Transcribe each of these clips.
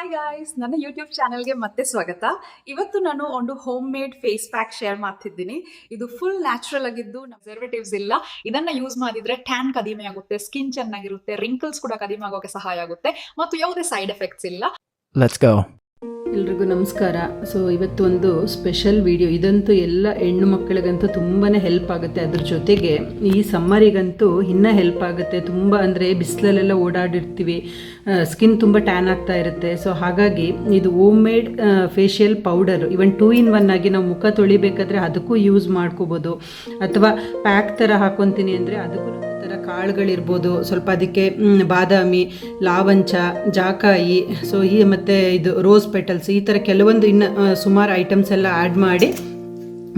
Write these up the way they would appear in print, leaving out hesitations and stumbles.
Hi guys, ನನ್ನ YouTube ಚಾನಲ್ಗೆ ಮತ್ತೆ ಸ್ವಾಗತ. ಇವತ್ತು ನಾನು ಒಂದು home made face pack share ಮಾಡ್ತಿದ್ದೀನಿ. ಇದು ಫುಲ್ ನ್ಯಾಚುರಲ್ ಆಗಿದ್ದು, ಪ್ರಿಸರ್ವೇಟಿವ್ಸ್ ಇಲ್ಲ. ಇದನ್ನ ಯೂಸ್ ಮಾಡಿದ್ರೆ ಟ್ಯಾನ್ ಕಡಿಮೆ ಆಗುತ್ತೆ, ಸ್ಕಿನ್ ಚೆನ್ನಾಗಿರುತ್ತೆ, ರಿಂಕಲ್ಸ್ ಕೂಡ ಕಡಿಮೆ ಆಗೋಕೆ ಸಹಾಯ ಆಗುತ್ತೆ ಮತ್ತು ಯಾವುದೇ ಸೈಡ್ ಎಫೆಕ್ಟ್ಸ್ ಇಲ್ಲ. Let's go. ಎಲ್ರಿಗೂ ನಮಸ್ಕಾರ. ಸೊ ಇವತ್ತು ಒಂದು ಸ್ಪೆಷಲ್ ವಿಡಿಯೋ. ಇದಂತೂ ಎಲ್ಲ ಹೆಣ್ಣು ಮಕ್ಕಳಿಗಂತೂ ತುಂಬಾ ಹೆಲ್ಪ್ ಆಗುತ್ತೆ. ಅದ್ರ ಜೊತೆಗೆ ಈ ಸಮ್ಮರಿಗಂತೂ ಇನ್ನೂ ಹೆಲ್ಪ್ ಆಗುತ್ತೆ. ತುಂಬ ಅಂದರೆ ಬಿಸಿಲಲ್ಲೆಲ್ಲ ಓಡಾಡಿರ್ತೀವಿ, ಸ್ಕಿನ್ ತುಂಬ ಟ್ಯಾನ್ ಆಗ್ತಾ ಇರುತ್ತೆ. ಸೊ ಹಾಗಾಗಿ ಇದು home made facial powder. Even 2 in 1 ಆಗಿ ನಾವು ಮುಖ ತೊಳಿಬೇಕಾದ್ರೆ ಅದಕ್ಕೂ ಯೂಸ್ ಮಾಡ್ಕೋಬೋದು, ಅಥವಾ ಪ್ಯಾಕ್ ಥರ ಹಾಕೊತೀನಿ ಅಂದರೆ ಅದಕ್ಕೂ ಥರ ಕಾಳುಗಳಿರ್ಬೋದು, ಸ್ವಲ್ಪ ಅದಕ್ಕೆ ಬಾದಾಮಿ, ಲಾವಂಚ, ಜಾಕಾಯಿ, ಸೊ ಈ ಮತ್ತು ಇದು ರೋಸ್ ಪೆಟಲ್ಸ್, ಈ ಥರ ಕೆಲವೊಂದು ಇನ್ನು ಸುಮಾರು ಐಟಮ್ಸ್ ಎಲ್ಲ ಆ್ಯಡ್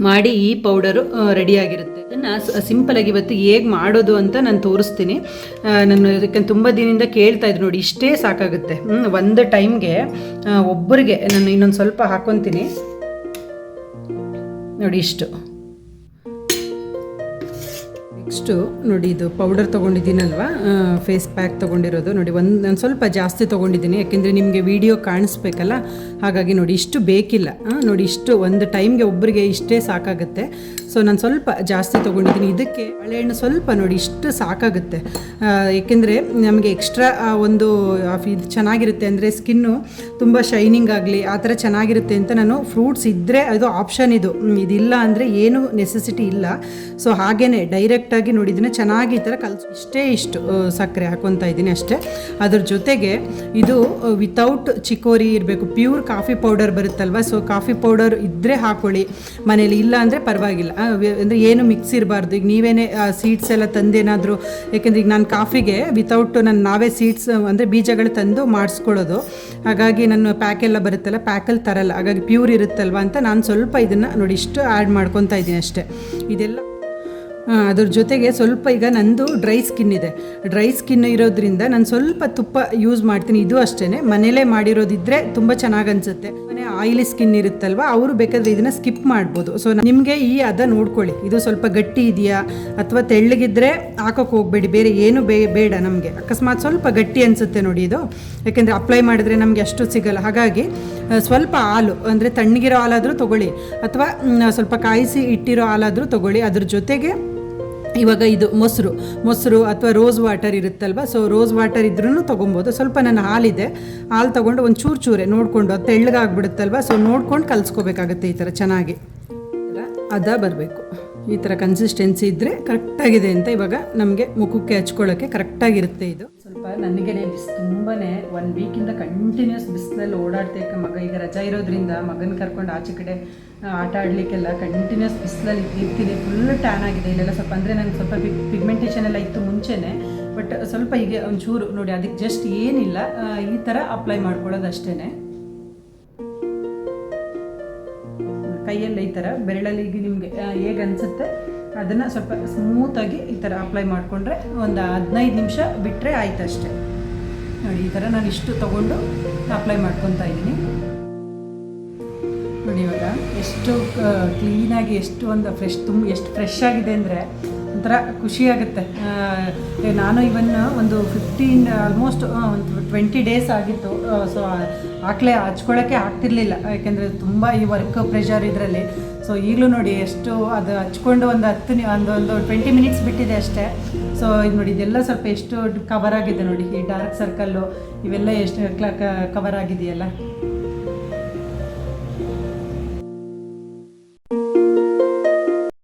ಮಾಡಿ ಈ ಪೌಡರು ರೆಡಿಯಾಗಿರುತ್ತೆ. ಅದನ್ನು ಸಿಂಪಲಾಗಿ ಇವತ್ತು ಹೇಗೆ ಮಾಡೋದು ಅಂತ ನಾನು ತೋರಿಸ್ತೀನಿ. ನಾನು ಯಾಕಂದ್ರೆ ತುಂಬ ದಿನದಿಂದ ಕೇಳ್ತಾ ಇದ್ರು, ನೋಡಿ ಇಷ್ಟೇ ಸಾಕಾಗುತ್ತೆ ಒಂದು ಟೈಮ್ಗೆ ಒಬ್ಬರಿಗೆ. ನಾನು ಇನ್ನೊಂದು ಸ್ವಲ್ಪ ಹಾಕ್ಕೊತೀನಿ ನೋಡಿ, ಇಷ್ಟು. ನೆಕ್ಸ್ಟು ನೋಡಿ, ಇದು ಪೌಡರ್ ತೊಗೊಂಡಿದ್ದೀನಲ್ವ, ಫೇಸ್ ಪ್ಯಾಕ್ ತೊಗೊಂಡಿರೋದು ನೋಡಿ. ನಾನು ಸ್ವಲ್ಪ ಜಾಸ್ತಿ ತೊಗೊಂಡಿದ್ದೀನಿ, ಯಾಕೆಂದರೆ ನಿಮಗೆ ವಿಡಿಯೋ ಕಾಣಿಸ್ಬೇಕಲ್ಲ, ಹಾಗಾಗಿ ನೋಡಿ ಇಷ್ಟು ಬೇಕಿಲ್ಲ. ನೋಡಿ ಇಷ್ಟು ಒಂದು ಟೈಮ್ಗೆ ಒಬ್ಬರಿಗೆ ಇಷ್ಟೇ ಸಾಕಾಗುತ್ತೆ. ಸೊ ನಾನು ಸ್ವಲ್ಪ ಜಾಸ್ತಿ ತೊಗೊಂಡಿದ್ದೀನಿ. ಇದಕ್ಕೆ ಬಾಳೆಹಣ್ಣು ಸ್ವಲ್ಪ ನೋಡಿ ಇಷ್ಟು ಸಾಕಾಗುತ್ತೆ, ಏಕೆಂದರೆ ನಮಗೆ ಎಕ್ಸ್ಟ್ರಾ ಒಂದು ಇದು ಚೆನ್ನಾಗಿರುತ್ತೆ, ಅಂದರೆ ಸ್ಕಿನ್ನು ತುಂಬ ಶೈನಿಂಗ್ ಆಗಲಿ ಆ ಥರ ಚೆನ್ನಾಗಿರುತ್ತೆ ಅಂತ ನಾನು ಫ್ರೂಟ್ಸ್ ಇದ್ದರೆ ಅದು ಆಪ್ಷನ್, ಇದಿಲ್ಲ ಅಂದರೆ ಏನು ನೆಸೆಸಿಟಿ ಇಲ್ಲ. ಸೊ ಹಾಗೇ ಡೈರೆಕ್ಟಾಗಿ ನೋಡಿ ಇದನ್ನು ಚೆನ್ನಾಗಿ ಈ ಥರ ಇಷ್ಟು ಸಕ್ಕರೆ ಹಾಕ್ಕೊತಾ ಇದ್ದೀನಿ ಅಷ್ಟೇ. ಅದ್ರ ಜೊತೆಗೆ ಇದು ವಿತೌಟ್ ಚಿಕೋರಿ ಇರಬೇಕು, ಪ್ಯೂರ್ ಕಾಫಿ ಪೌಡರ್ ಬರುತ್ತಲ್ವ. ಸೊ ಕಾಫಿ ಪೌಡರ್ ಇದ್ದರೆ ಹಾಕೊಳ್ಳಿ ಮನೇಲಿ, ಇಲ್ಲ ಅಂದರೆ ಪರವಾಗಿಲ್ಲ. ಅಂದರೆ ಏನು ಮಿಕ್ಸ್ ಇರಬಾರ್ದು. ಈಗ ನೀವೇನೇ ಸೀಡ್ಸ್ ಎಲ್ಲ ತಂದೇನಾದರೂ, ಯಾಕೆಂದರೆ ಈಗ ನಾನು ಕಾಫಿಗೆ ವಿತೌಟ್ ನಾವೇ ಸೀಡ್ಸ್ ಅಂದರೆ ಬೀಜಗಳು ತಂದು ಮಾಡಿಸ್ಕೊಳ್ಳೋದು, ಹಾಗಾಗಿ ನಾನು ಪ್ಯಾಕೆಲ್ಲ ಬರುತ್ತಲ್ಲ, ಪ್ಯಾಕಲ್ಲಿ ತರಲ್ಲ, ಹಾಗಾಗಿ ಪ್ಯೂರ್ ಇರುತ್ತಲ್ವ ಅಂತ ನಾನು ಸ್ವಲ್ಪ ಇದನ್ನು ನೋಡಿ ಇಷ್ಟು ಆ್ಯಡ್ ಮಾಡ್ಕೊತಾ ಇದ್ದೀನಿ ಅಷ್ಟೇ. ಇದೆಲ್ಲ ಅದ್ರ ಜೊತೆಗೆ ಸ್ವಲ್ಪ, ಈಗ ನಂದು ಡ್ರೈ ಸ್ಕಿನ್ ಇದೆ, ಡ್ರೈ ಸ್ಕಿನ್ ಇರೋದ್ರಿಂದ ನಾನು ಸ್ವಲ್ಪ ತುಪ್ಪ ಯೂಸ್ ಮಾಡ್ತೀನಿ. ಇದು ಅಷ್ಟೇ, ಮನೇಲೇ ಮಾಡಿರೋದಿದ್ದರೆ ತುಂಬ ಚೆನ್ನಾಗಿ ಅನಿಸುತ್ತೆ. ಮನೆ ಆಯಿಲಿ ಸ್ಕಿನ್ ಇರುತ್ತಲ್ವ, ಅವರು ಬೇಕಾದರೆ ಇದನ್ನು ಸ್ಕಿಪ್ ಮಾಡ್ಬೋದು. ಸೊ ನಿಮಗೆ ಈ ನೋಡ್ಕೊಳ್ಳಿ, ಇದು ಸ್ವಲ್ಪ ಗಟ್ಟಿ ಇದೆಯಾ ಅಥವಾ ತೆಳ್ಳಗಿದ್ರೆ ಹಾಕೋಕೆ ಹೋಗಬೇಡಿ, ಬೇರೆ ಏನು ಬೇಡ ನಮಗೆ. ಅಕಸ್ಮಾತ್ ಸ್ವಲ್ಪ ಗಟ್ಟಿ ಅನಿಸುತ್ತೆ ನೋಡಿ ಇದು, ಯಾಕೆಂದರೆ ಅಪ್ಲೈ ಮಾಡಿದ್ರೆ ನಮಗೆ ಅಷ್ಟು ಸಿಗಲ್ಲ. ಹಾಗಾಗಿ ಸ್ವಲ್ಪ ಹಾಲು, ಅಂದರೆ ತಣ್ಣಗಿರೋ ಹಾಲಾದರೂ ತೊಗೊಳ್ಳಿ, ಅಥವಾ ಸ್ವಲ್ಪ ಕಾಯಿಸಿ ಇಟ್ಟಿರೋ ಹಾಲಾದರೂ ತೊಗೊಳ್ಳಿ. ಅದ್ರ ಜೊತೆಗೆ ಇವಾಗ ಇದು ಮೊಸರು ಅಥವಾ ರೋಸ್ ವಾಟರ್ ಇರುತ್ತಲ್ವ, ಸೊ ರೋಸ್ ವಾಟರ್ ಇದ್ರೂ ತೊಗೊಬೋದು. ಸ್ವಲ್ಪ ನನ್ನ ಹಾಲಿದೆ, ಹಾಲು ತೊಗೊಂಡು ಒಂದು ಚೂರೇ ನೋಡಿಕೊಂಡು, ಅದು ತೆಳ್ಳಗಾಗ್ಬಿಡುತ್ತಲ್ವ, ಸೊ ನೋಡ್ಕೊಂಡು ಕಲಿಸ್ಕೋಬೇಕಾಗುತ್ತೆ. ಈ ಥರ ಚೆನ್ನಾಗಿ ಬರಬೇಕು, ಈ ಥರ ಕನ್ಸಿಸ್ಟೆನ್ಸಿ ಇದ್ದರೆ ಕರೆಕ್ಟಾಗಿದೆ ಅಂತ. ಇವಾಗ ನಮಗೆ ಮುಖಕ್ಕೆ ಹಚ್ಕೊಳ್ಳೋಕ್ಕೆ ಕರೆಕ್ಟಾಗಿರುತ್ತೆ. ಇದು ಸ್ವಲ್ಪ ನನಗೇ ತುಂಬಾ 1 ವೀಕಿಂದ ಕಂಟಿನ್ಯೂಸ್ ಬಿಸಿಲಲ್ಲಿ ಓಡಾಡ್ತೇವೆ. ಮಗ ಈಗ ರಜಾ ಇರೋದ್ರಿಂದ ಮಗನ ಕರ್ಕೊಂಡು ಆಚೆ ಕಡೆ ಆಟ ಆಡಲಿಕ್ಕೆಲ್ಲ ಕಂಟಿನ್ಯೂಸ್ ಬಿಸಿಲಲ್ಲಿ ಇರ್ತೀನಿ. ಫುಲ್ ಟ್ಯಾನ್ ಆಗಿದೆ ಇಲ್ಲೆಲ್ಲ ಸ್ವಲ್ಪ, ಅಂದರೆ ನನಗೆ ಸ್ವಲ್ಪ ಪಿಗ್ಮೆಂಟೇಷನ್ ಎಲ್ಲ ಇತ್ತು ಮುಂಚೆನೇ, ಬಟ್ ಸ್ವಲ್ಪ ಈಗ ಒಂಚೂರು ನೋಡಿ, ಅದಕ್ಕೆ ಜಸ್ಟ್ ಏನಿಲ್ಲ, ಈ ಥರ ಅಪ್ಲೈ ಮಾಡ್ಕೊಳ್ಳೋದು ಅಷ್ಟೇ. ಕೈಯಲ್ಲಿ ಈ ಥರ ಬೆರಳಲ್ಲಿ ನಿಮಗೆ ಹೇಗೆ ಅನಿಸುತ್ತೆ ಅದನ್ನು ಸ್ವಲ್ಪ ಸ್ಮೂತಾಗಿ ಈ ಥರ ಅಪ್ಲೈ ಮಾಡಿಕೊಂಡ್ರೆ ಒಂದು 15 ನಿಮಿಷ ಬಿಟ್ಟರೆ ಆಯ್ತು ಅಷ್ಟೇ. ನೋಡಿ ಈ ಥರ ನಾನು ಇಷ್ಟು ತೊಗೊಂಡು ಅಪ್ಲೈ ಮಾಡ್ಕೊತಾ ಇದ್ದೀನಿ ನೋಡಿ. ಇವಾಗ ಎಷ್ಟು ಕ್ಲೀನಾಗಿ, ಎಷ್ಟು ಒಂದು ಎಷ್ಟು ಫ್ರೆಶ್ ಆಗಿದೆ ಅಂದರೆ ಒಂಥರ ಖುಷಿಯಾಗುತ್ತೆ. ನಾನು ಇವನ್ ಒಂದು 15 ಆಲ್ಮೋಸ್ಟ್ ಒಂದು 20 ಡೇಸ್ ಆಗಿತ್ತು. ಸೊ ಹಚ್ಕೊಳ್ಳೋಕ್ಕೆ ಆಗ್ತಿರ್ಲಿಲ್ಲ, ಯಾಕೆಂದರೆ ತುಂಬ ಈ ವರ್ಕ್ ಪ್ರೆಷರ್ ಇದರಲ್ಲಿ. ಸೊ ಈಗಲೂ ನೋಡಿ ಎಷ್ಟು ಅದು ಹಚ್ಕೊಂಡು ಒಂದು 20 ಮಿನಿಟ್ಸ್ ಬಿಟ್ಟಿದೆ ಅಷ್ಟೇ. ಸೊ ಇದು ನೋಡಿ, ಇದೆಲ್ಲ ಸ್ವಲ್ಪ ಎಷ್ಟು ಕವರ್ ಆಗಿದೆ ನೋಡಿ, ಈ ಡಾರ್ಕ್ ಸರ್ಕಲ್ಲು ಇವೆಲ್ಲ ಎಷ್ಟು ಕವರ್ ಆಗಿದೆಯಲ್ಲ.